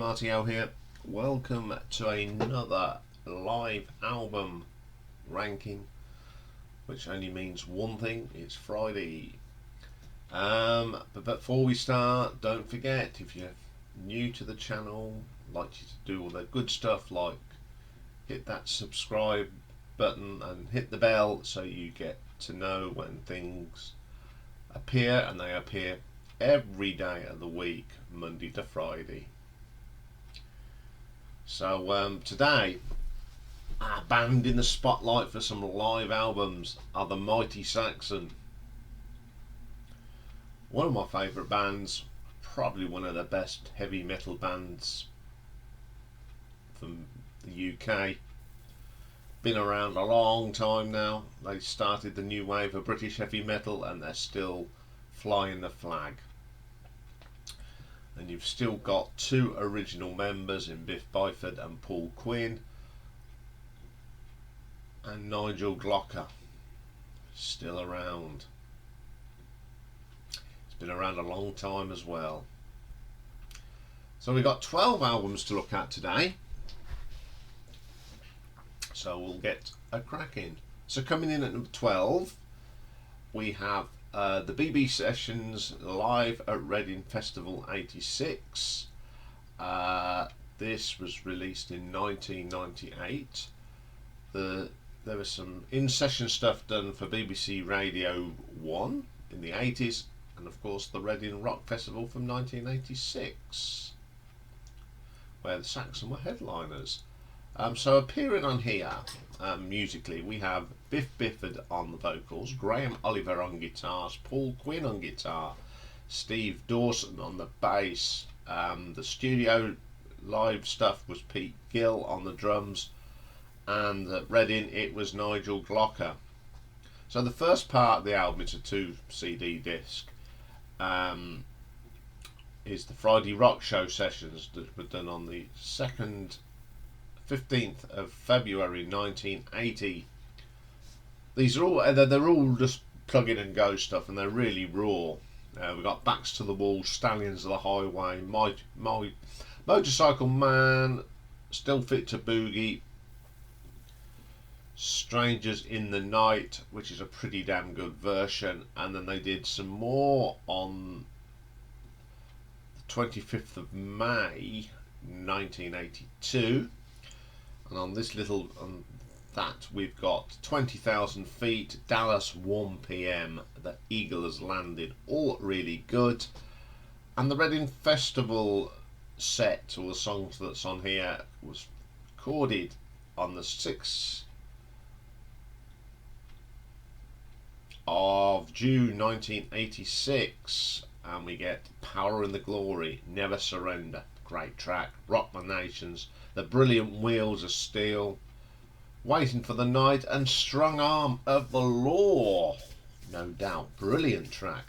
RTO here. Welcome to another live album ranking, which only means one thing: it's Friday. But before we start, don't forget, if you're new to the channel, I'd like you to do all the good stuff like hit that subscribe button and hit the bell so you get to know when things appear, and they appear every day of the week, Monday to Friday. So today, our band in the spotlight for some live albums are the mighty Saxon. One of my favourite bands, probably one of the best heavy metal bands from the UK. Been around a long time now. They started the new wave of British heavy metal and they're still flying the flag. And you've still got two original members in Biff Byford and Paul Quinn, and Nigel Glocker still around. It's been around a long time as well. So we've got 12 albums to look at today, so we'll get a crack in. So coming in at number 12 we have the BB Sessions live at Reading Festival '86. This was released in 1998. There was some in-session stuff done for BBC Radio 1 in the 80s, and of course the Reading Rock Festival from 1986, where the Saxon were headliners. So appearing on here musically, we have Biff Byford on the vocals, Graham Oliver on guitars, Paul Quinn on guitar, Steve Dawson on the bass. The studio live stuff was Pete Gill on the drums, and at Reading it was Nigel Glocker. So the first part of the album, it's a 2 CD disc, is the Friday Rock Show sessions that were done on the 15th of February 1980. These are all they're all just plug in and go stuff, and they're really raw. We've got Backs to the Wall, Stallions of the Highway, my Motorcycle Man, Still Fit to Boogie, Strangers in the Night, which is a pretty damn good version, and then they did some more on the 25th of May 1982. And on this little, on that, we've got 20,000 Feet, Dallas 1 PM, The Eagle Has Landed, all really good. And the Reading Festival set, or the songs that's on here, was recorded on the 6th of June 1986. And we get Power and the Glory, Never Surrender, great track, Rock the Nations, The Brilliant Wheels of Steel, Waiting for the Night, and Strong Arm of the Law. No doubt, brilliant track.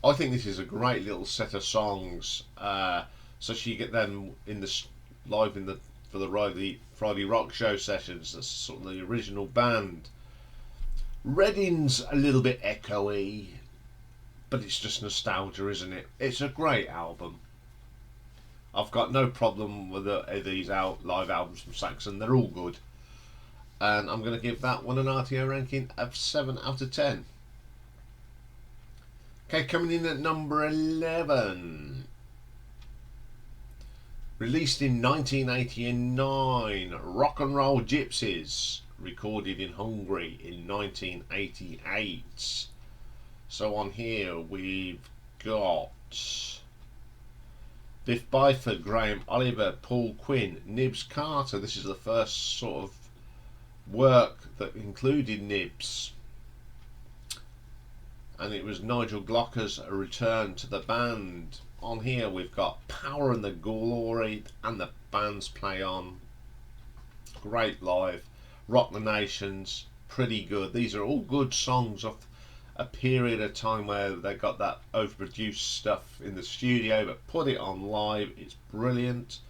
I think this is a great little set of songs. So you get them in the live in the for the Friday Rock Show sessions. That's sort of the original band. Reading's a little bit echoey, but it's just nostalgia, isn't it? It's a great album. I've got no problem with these live albums from Saxon. They're all good. And I'm going to give that one an RTO ranking of 7 out of 10. Okay, coming in at number 11. Released in 1989, Rock and Roll Gypsies. Recorded in Hungary in 1988. So on here we've got Biff Byford, Graham Oliver, Paul Quinn, Nibs Carter. This is the first sort of work that included Nibs, and it was Nigel Glocker's return to the band. On here we've got Power and the Glory, and the bands play on. Great live. Rock the Nations, pretty good. These are all good songs of a period of time where they got that overproduced stuff in the studio, but put it on live, it's brilliant.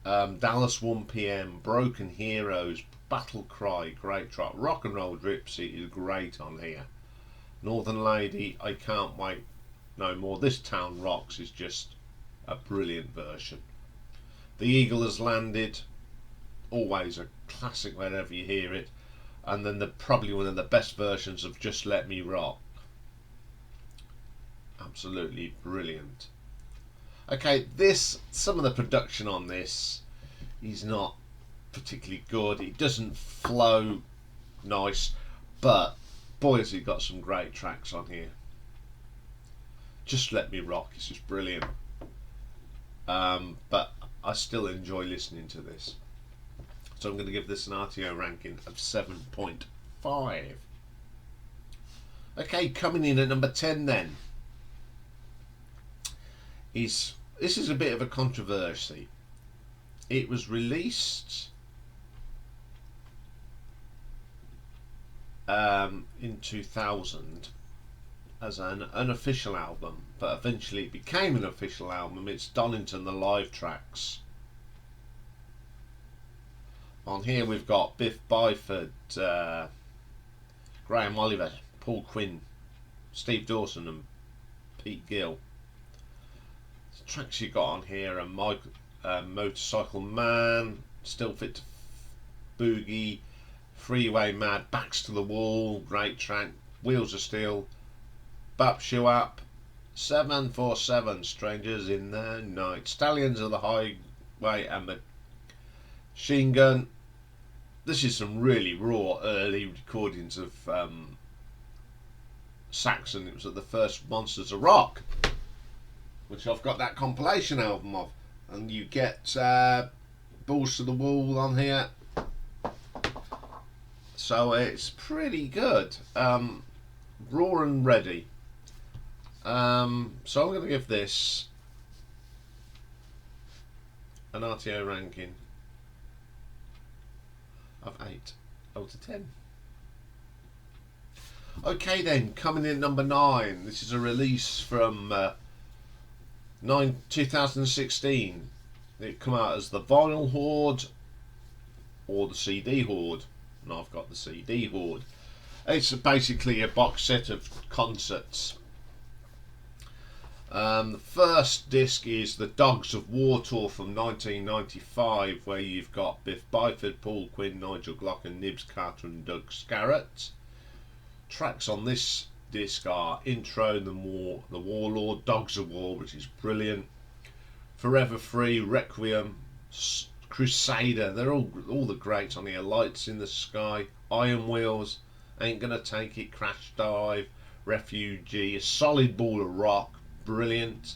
Dallas 1 PM, Broken Heroes, Battle Cry, great track. Rock and Roll Gypsy is great on here. Northern Lady, I Can't Wait No More. This Town Rocks is just a brilliant version. The Eagle Has Landed, always a classic whenever you hear it. And then probably one of the best versions of Just Let Me Rock. Absolutely brilliant. Okay, some of the production on this is not particularly good. It doesn't flow nice, but boy has he got some great tracks on here. Just Let Me Rock is just brilliant. But I still enjoy listening to this. So I'm going to give this an RTO ranking of 7.5. Okay, coming in at number 10 then. This is a bit of a controversy. It was released in 2000 as an unofficial album, but eventually it became an official album. It's Donnington, the live tracks. On here we've got Biff Byford, Graham Oliver, Paul Quinn, Steve Dawson and Pete Gill. The tracks you got on here are Motorcycle Man, Still Fit to Boogie, Freeway Mad, Backs to the Wall, great track, Wheels of Steel, Bap Shoe Up, 747, Strangers in the Night, Stallions of the Highway and Machine Gun. This is some really raw early recordings of Saxon. It was at the first Monsters of Rock, which I've got that compilation album of, and you get Balls to the Wall on here, so it's pretty good. Raw and ready. So I'm going to give this an RTO ranking of 8 out of 10. Okay then, coming in at number 9. This is a release from 2016. It come out as the Vinyl Hoard or the CD Hoard, and I've got the CD Hoard. It's basically a box set of concerts. The first disc is the Dogs of Wartor from 1995, where you've got Biff Byford, Paul Quinn, Nigel Glocken, Nibs Carter and Doug Scarrett. Tracks on this disc are Intro, The Warlord, Dogs of War, which is brilliant, Forever Free, Requiem, Crusader. They're all the greats on here. Lights in the Sky, Iron Wheels, Ain't Gonna Take It, Crash Dive, Refugee, A Solid Ball of Rock, brilliant.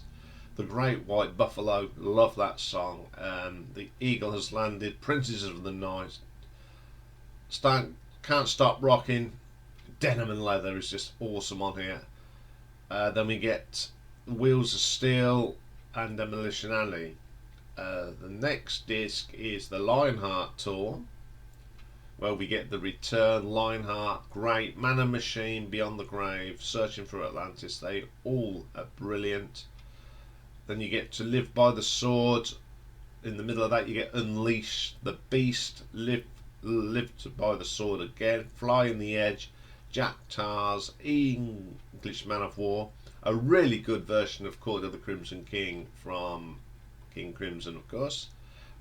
The Great White Buffalo, love that song. The Eagle Has Landed, Princes of the Night, Can't Stop Rocking, Denim and Leather is just awesome on here. Then we get Wheels of Steel and Demolition Alley. The next disc is the Lionheart Tour, where we get The Return, Lionheart, great, Man and Machine, Beyond the Grave, Searching for Atlantis. They all are brilliant. Then you get To Live by the Sword. In the middle of that you get Unleash the Beast, Live by the Sword again, Fly in the Edge, Jack Tar's English Man of War, a really good version of Court of the Crimson King from King Crimson, of course,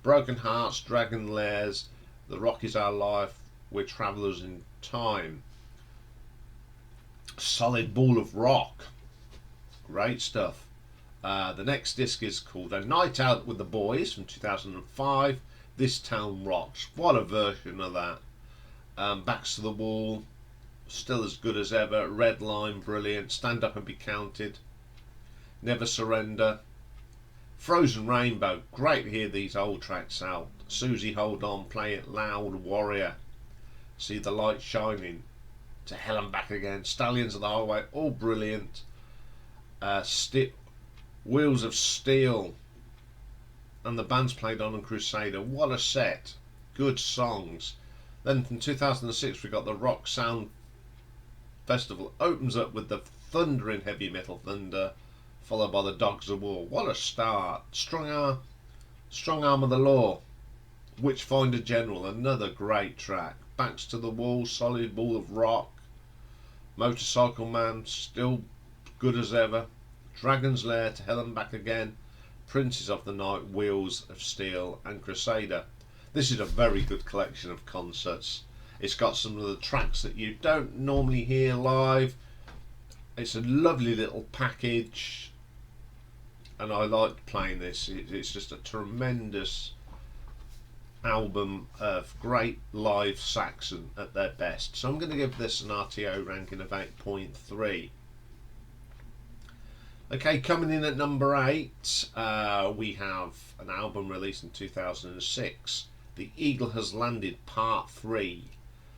Broken Hearts, Dragon Lairs, The Rock Is Our Life, We're Travellers in Time, Solid Ball of Rock, great stuff. The next disc is called A Night Out with the Boys from 2005, This Town Rocks, what a version of that. Backs to the Wall, still as good as ever, Red Line, brilliant, Stand Up and Be Counted, Never Surrender, Frozen Rainbow, great to hear these old tracks out, Susie Hold On, Play It Loud, Warrior, See the Light Shining, To Hell and Back Again, Stallions of the Highway, all brilliant. Wheels of Steel, and the band's played on Crusader, what a set, good songs. Then from 2006 we got the Rock Sound Festival, opens up with the thundering heavy metal thunder, followed by the Dogs of War, what a start. Strong Arm of the Law, Witchfinder General, another great track. Backs to the Wall, Solid Ball of Rock, Motorcycle Man, still good as ever. Dragon's Lair, To Hell and Back Again, Princes of the Night, Wheels of Steel and Crusader. This is a very good collection of concerts. It's got some of the tracks that you don't normally hear live. It's a lovely little package, and I like playing this. It's just a tremendous album of great live Saxon at their best. So I'm going to give this an RTO ranking of 8.3. Okay, coming in at number 8, we have an album released in 2006, The Eagle Has Landed Part 3.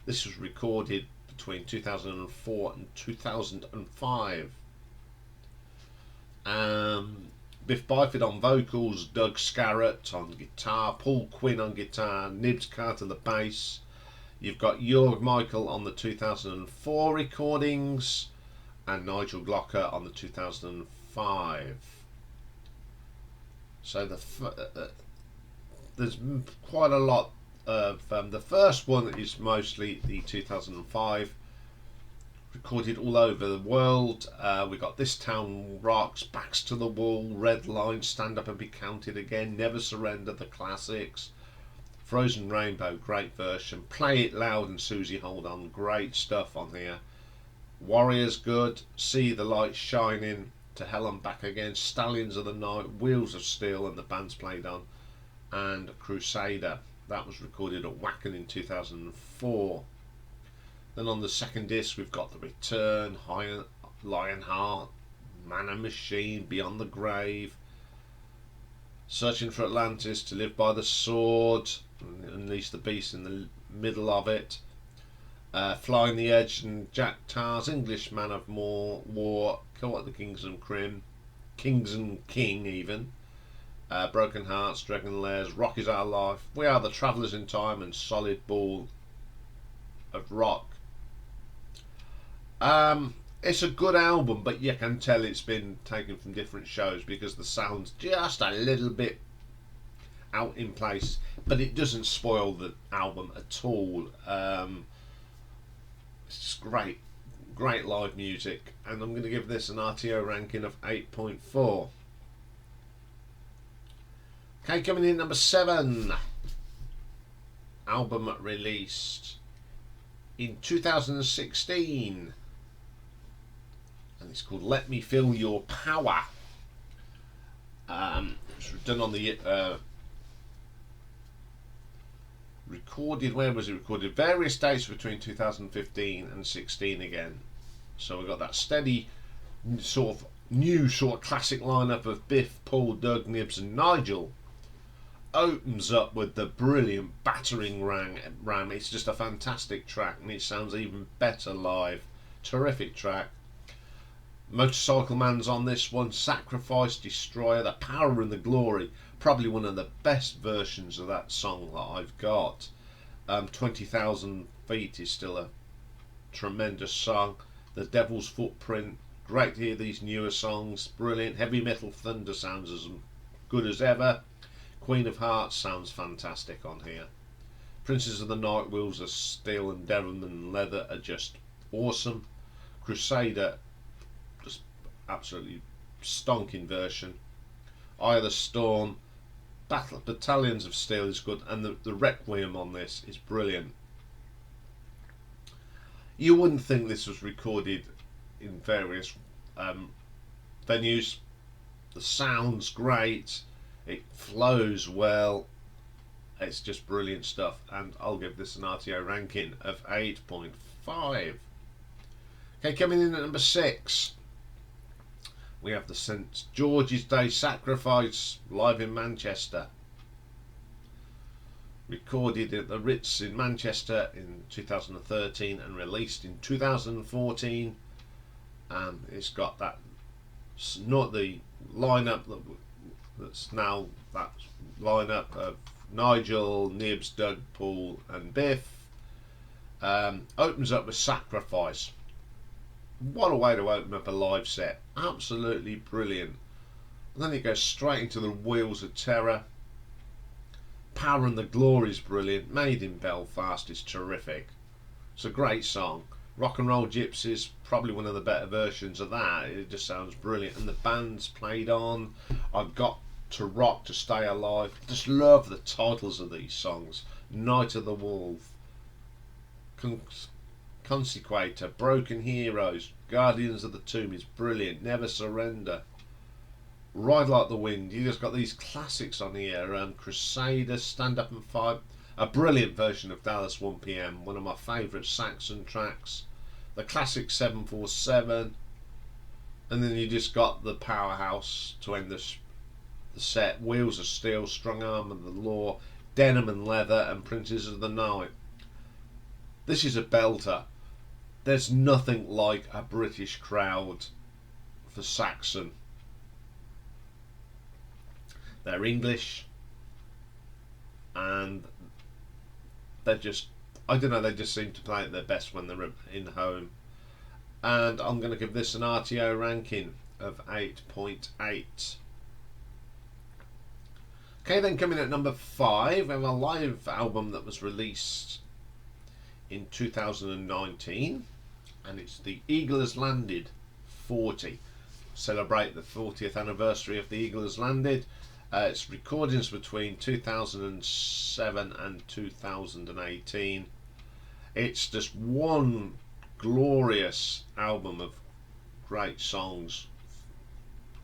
This was recorded between 2004 and 2005. Biff Byford on vocals, Doug Scarrett on guitar, Paul Quinn on guitar, Nibs Carter the bass. You've got Jörg Michael on the 2004 recordings and Nigel Glocker on the 2005. So there's quite a lot of the first one is mostly the 2005, recorded all over the world. We got This Town Rocks, Backs to the Wall, Red Line, Stand Up and Be Counted Again, Never Surrender, the classics, Frozen Rainbow, great version, Play It Loud and Susie Hold On, great stuff on here. Warriors, good, See the Light Shining, To Hell and Back Again, Stallions of the Night, Wheels of Steel and the bands played on, and Crusader. That was recorded at Wacken in 2004. Then on the second disc we've got The Return, Lionheart, Man and Machine, Beyond the Grave, Searching for Atlantis, To Live by the Sword, Unleash the Beast in the middle of it, Flying the Edge and Jack Tar's English Man of War, Kill at the Kings and King even, Broken Hearts, Dragon Lairs, Rock Is Our Life, We Are the Travellers in Time and Solid Ball of Rock. It's a good album, but you can tell it's been taken from different shows because the sound's just a little bit out in place, but it doesn't spoil the album at all. It's just great live music, and I'm going to give this an RTO ranking of 8.4. Okay, coming in number 7, album released in 2016, and it's called Let Me Feel Your Power. It's done on the recorded, where was it recorded? Various dates between 2015 and 16 again. So we've got that steady sort of new sort of classic lineup of Biff, Paul, Doug, Nibs and Nigel. Opens up with the brilliant Battering Ram. It's just a fantastic track, and it sounds even better live. Terrific track. Motorcycle Man's on this one, Sacrifice, Destroyer, The Power and the Glory, probably one of the best versions of that song that I've got. 20,000 Feet is still a tremendous song. The Devil's Footprint, great to hear these newer songs, brilliant. Heavy Metal Thunder sounds as good as ever. Queen of Hearts sounds fantastic on here. Princes of the Night, Wheels of Steel and Devilman Leather are just awesome. Crusader, just absolutely stonking version. Eye of the Storm, Batallions of Steel is good, and the Requiem on this is brilliant. You wouldn't think this was recorded in various venues. The sound's great, it flows well, it's just brilliant stuff, and I'll give this an RTO ranking of 8.5. Okay, coming in at number 6, we have the St George's Day Sacrifice live in Manchester. Recorded at the Ritz in Manchester in 2013 and released in 2014. It's got that, not the lineup that's now that lineup of Nigel, Nibs, Doug, Paul and Biff. Opens up with Sacrifice. What a way to open up a live set, absolutely brilliant. And then it goes straight into the Wheels of Terror. Power and the Glory is brilliant. Made in Belfast is terrific. It's a great song. Rock and Roll Gypsies, probably one of the better versions of that. It just sounds brilliant, and the band's played on. I've got to Rock, to Stay Alive. I just love the titles of these songs. Night of the Wolf, Consequator, Broken Heroes, Guardians of the Tomb is brilliant. Never Surrender, Ride Like the Wind. You just got these classics on here. Crusader, Stand Up and Fight, a brilliant version of Dallas 1pm, one of my favourite Saxon tracks. The classic 747, and then you just got the powerhouse to end the set. Wheels of Steel, Strong Arm of the Law, Denim and Leather, and Princes of the Night. This is a belter. There's nothing like a British crowd for Saxon. They're English, and they're just, I don't know, they just seem to play at their best when they're in home. And I'm going to give this an RTO ranking of 8.8. Okay, then coming at number 5, we have a live album that was released in 2019, and it's The Eagle Has Landed 40. Celebrate the 40th anniversary of The Eagle Has Landed. It's recordings between 2007 and 2018. It's just one glorious album of great songs,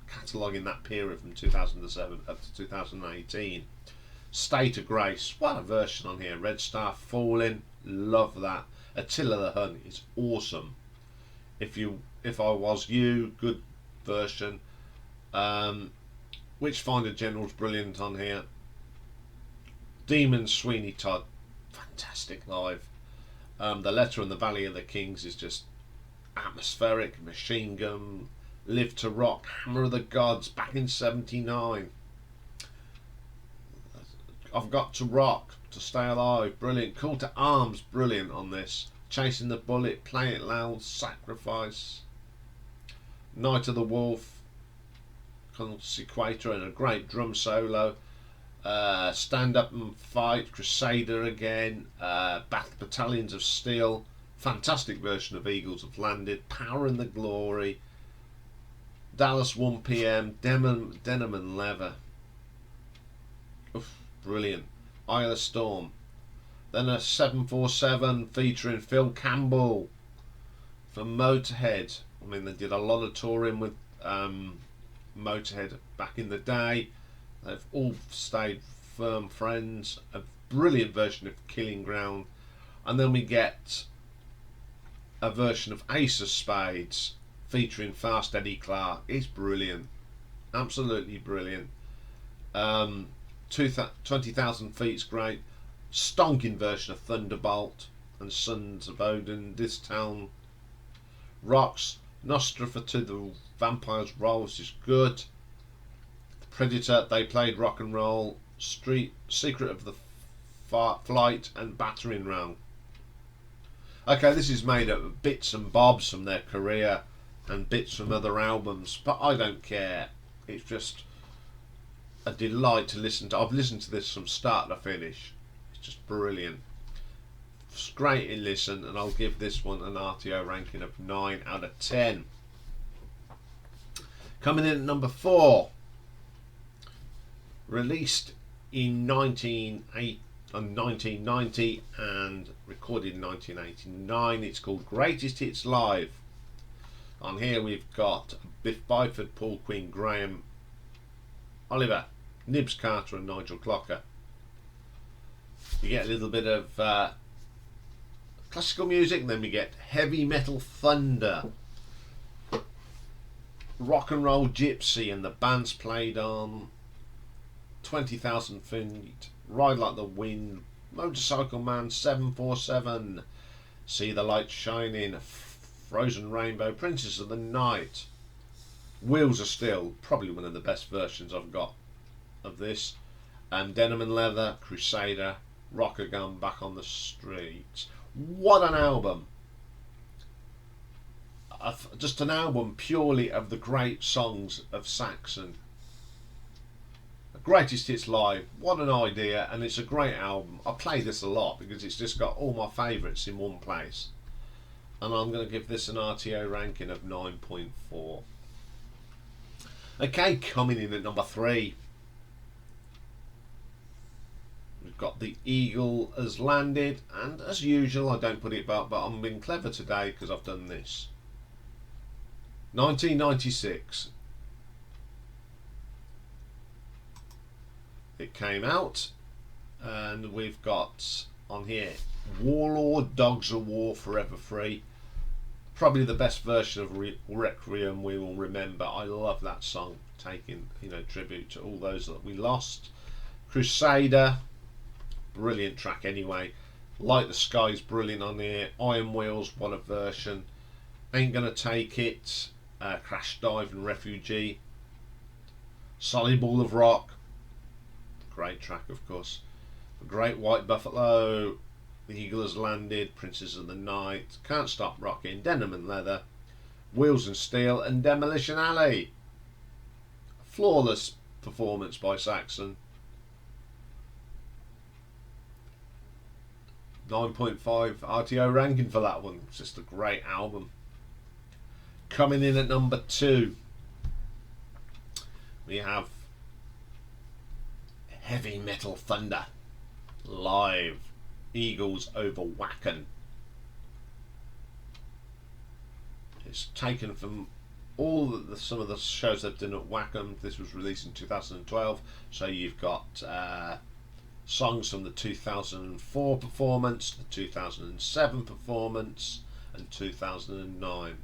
cataloguing that period from 2007 up to 2018. State of Grace, what a version on here. Red Star Falling, love that. Attila the Hun is awesome. If I Was You, good version. Witchfinder General's brilliant on here. Demon, Sweeney Todd, fantastic live. The Letter and the Valley of the Kings is just atmospheric. Machine Gun, Live to Rock, Hammer of the Gods, back in 79. I've Got to Rock, To Stay Alive, brilliant. Call to Arms, brilliant on this. Chasing the Bullet, Play It Loud, Sacrifice. Night of the Wolf, Consequator, and a great drum solo. Stand Up and Fight, Crusader again. Batallions of Steel, fantastic version of Eagles Have Landed. Power and the Glory, Dallas 1pm, Denim and Leather. Oof, brilliant. Isle of Storm. Then a 747 featuring Phil Campbell from Motorhead. I mean, they did a lot of touring with Motorhead back in the day. They've all stayed firm friends. A brilliant version of Killing Ground. And then we get a version of Ace of Spades featuring Fast Eddie Clarke. It's brilliant, absolutely brilliant. 20,000 Feet's great. Stonking version of Thunderbolt and Sons of Odin. This Town Rocks. Nostra for To the Vampires Rolls is good. The Predator, They Played Rock and Roll. Street Secret of the Flight, and Battering Ram. Okay, this is made up of bits and bobs from their career and bits from other albums, but I don't care. It's just a delight to listen to. I've listened to this from start to finish. It's just brilliant. It's great to listen, and I'll give this one an RTO ranking of 9 out of 10. Coming in at number 4, released in 1990 and recorded in 1989. It's called Greatest Hits Live. On here we've got Biff Byford, Paul Queen, Graham Oliver, Nibs Carter and Nigel Clocker. You get a little bit of classical music, and then we get heavy metal thunder. Rock and Roll Gypsy, and the band's played on 20,000 Feet, Ride Like the Wind, Motorcycle Man, 747, See the Light Shining, Frozen Rainbow, Princess of the Night. Wheels of Steel, probably one of the best versions I've got of this. Denim and Leather, Crusader, Rock a Gun, Back on the Streets. What an album! Just an album purely of the great songs of Saxon. Greatest Hits Live, what an idea, and it's a great album. I play this a lot because it's just got all my favourites in one place. And I'm going to give this an RTO ranking of 9.4. Okay, coming in at number 3. got The Eagle Has Landed, and as usual I don't put it back, but I'm being clever today because I've done this. 1996 it came out, and we've got on here Warlord, Dogs of War, Forever Free. Probably the best version of Requiem we will remember. I love that song, taking tribute to all those that we lost. Crusader, brilliant track anyway. Light the Sky's brilliant on here. Iron Wheels, what a version. Ain't Gonna Take It, Crash Dive and Refugee. Solid Ball of Rock, great track of course. The Great White Buffalo, The Eagle Has Landed, Princes of the Night, Can't Stop Rocking, Denim and Leather, Wheels and Steel, and Demolition Alley. Flawless performance by Saxon. 9.5 RTO ranking for that one. It's just a great album. Coming in at number 2, we have Heavy Metal Thunder live, Eagles over Wacken. It's taken from some of the shows they've done at Wacken. This was released in 2012, so you've got songs from the 2004 performance, the 2007 performance, and 2009.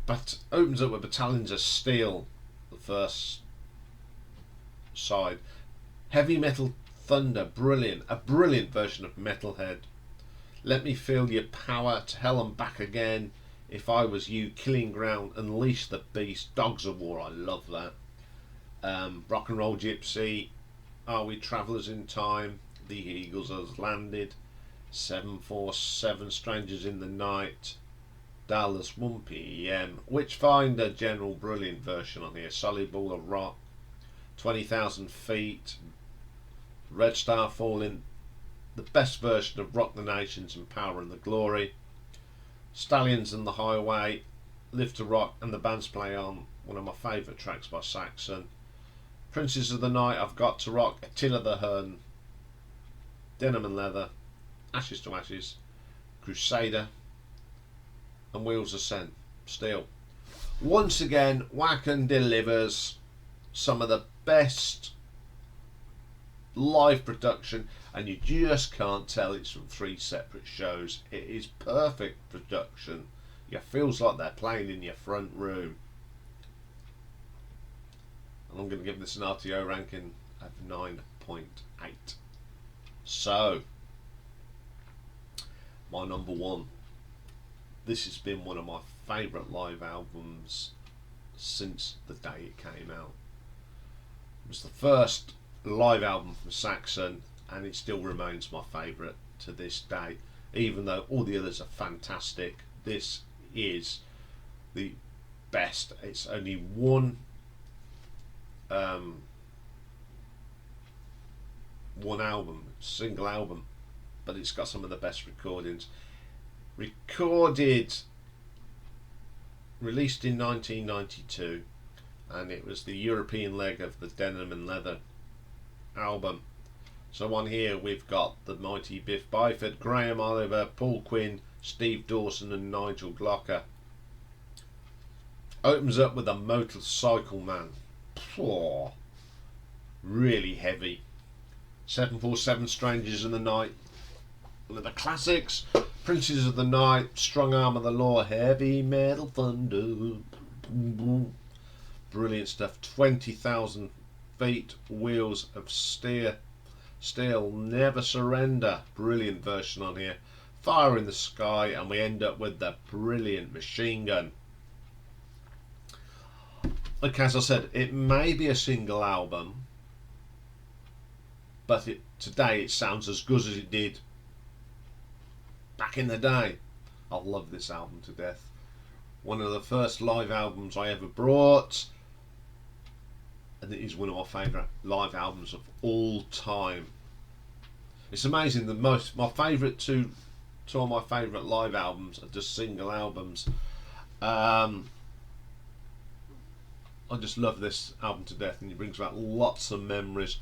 But opens up with Batallions of Steel, the first side. Heavy Metal Thunder, brilliant, a brilliant version of Metalhead. Let Me Feel Your Power, To Hell and Back Again, If I Was You, Killing Ground, Unleash the Beast, Dogs of War, I love that. Rock and Roll Gypsy, Are We Travellers in Time, The Eagles Has Landed, 747, Strangers in the Night, Dallas 1 PM, Witchfinder, general brilliant version on here. Solid Ball of Rock, 20,000 Feet, Red Star Falling, the best version of Rock the Nations and Power and the Glory, Stallions and the Highway, Live to Rock, and the Bands Play On, one of my favourite tracks by Saxon. Princes of the Night, I've Got to Rock, Attila the Hun, Denim and Leather, Ashes to Ashes, Crusader, and Wheels of Steel. Once again, Wacken delivers some of the best live production, and you just can't tell it's from 3 separate shows. It is perfect production. It feels like they're playing in your front room. And I'm going to give this an RTO ranking of 9.8. So, my number 1. This has been one of my favourite live albums since the day it came out. It was the first live album from Saxon, and it still remains my favourite to this day. Even though all the others are fantastic, this is the best. It's only one album, single album, but it's got some of the best recordings. Released in 1992, and it was the European leg of the Denim and Leather album. So on here we've got the mighty Biff Byford, Graham Oliver, Paul Quinn, Steve Dawson and Nigel Glocker. Opens up with a Motorcycle Man. Oh, really heavy. 747, Strangers in the Night, one of the classics. Princes of the Night, Strong Arm of the Law, Heavy Metal Thunder, brilliant stuff. 20,000 Feet, Wheels of Steel, Never Surrender, brilliant version on here. Fire in the Sky, and we end up with the brilliant Machine Gun. Like as I said, it may be a single album, but today it sounds as good as it did back in the day. I love this album to death. One of the first live albums I ever brought, and it is one of my favourite live albums of all time. It's amazing, my favourite two of my favourite live albums are just single albums. I just love this album to death, and it brings back lots of memories.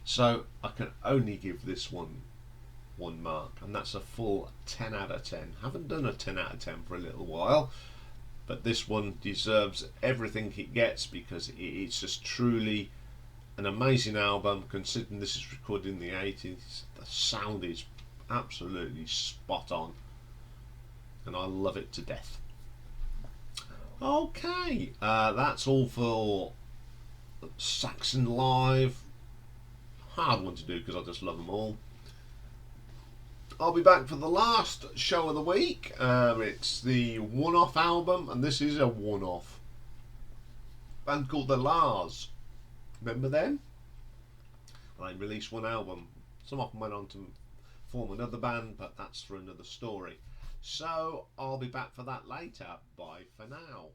So I can only give this one mark, and that's a full 10 out of 10. Haven't done a 10 out of 10 for a little while, but this one deserves everything it gets because it's just truly an amazing album. Considering this is recorded in the 80s, the sound is absolutely spot on, and I love it to death. Okay, that's all for Saxon Live. Hard one to do because I just love them all. I'll be back for the last show of the week. It's the one-off album, and this is a one-off. Band called the Lars. Remember them? They released one album. Some of them went on to form another band, but that's for another story. So I'll be back for that later. Bye for now.